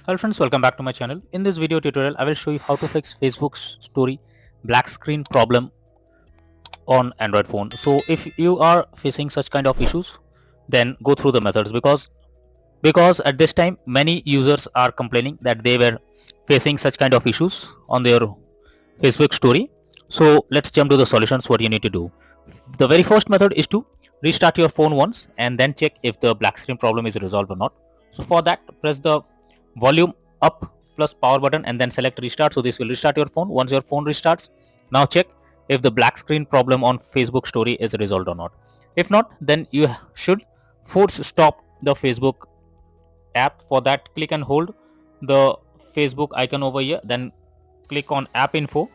Hello friends, welcome back to my channel. In this video tutorial, I will show you how to fix Facebook's story black screen problem on Android phone. So if you are facing such kind of issues, then go through the methods because at this time many users are complaining that they were facing such kind of issues on their Facebook story. So let's jump to the solutions. What you need to do. The very first method is to restart your phone once and then check if the black screen problem is resolved or not. So for that, press the volume up plus power button and then select restart. So this will restart your phone. Once your phone restarts, now check if the black screen problem on Facebook story is resolved or not. If not, then you should force stop the Facebook app. For that, click and hold the Facebook icon over here, then click on app info,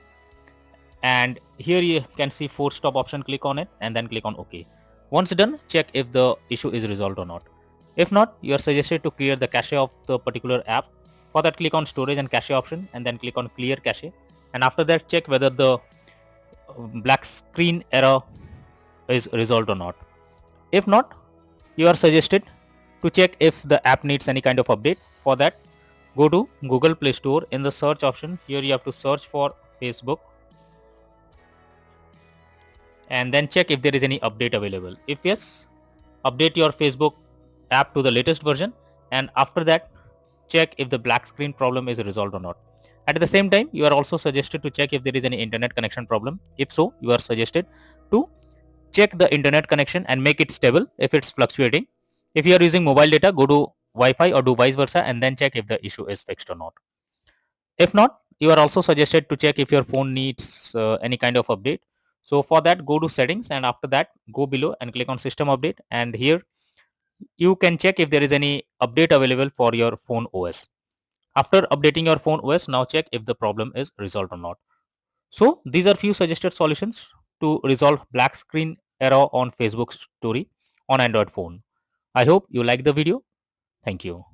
and here you can see force stop option. Click on it and then click on OK. Once done, check if the issue is resolved or not. If not, you are suggested to clear the cache of the particular app. For that, click on storage and cache option and then click on clear cache, and after that check whether the black screen error is resolved or not. If not, you are suggested to check if the app needs any kind of update. For that, go to Google Play Store. In the search option, here you have to search for Facebook and then check if there is any update available. If yes, update your Facebook app to the latest version, and after that check if the black screen problem is resolved or not. At the same time, you are also suggested to check if there is any internet connection problem. If so, you are suggested to check the internet connection and make it stable if it's fluctuating. If you are using mobile data, go to Wi-Fi or do vice versa and then check if the issue is fixed or not. If not, you are also suggested to check if your phone needs any kind of update. So for that, go to settings and after that go below and click on system update, and here you can check if there is any update available for your phone OS. After updating your phone OS, now check if the problem is resolved or not. So these are few suggested solutions to resolve black screen error on Facebook story on Android phone. I hope you like the video. Thank you.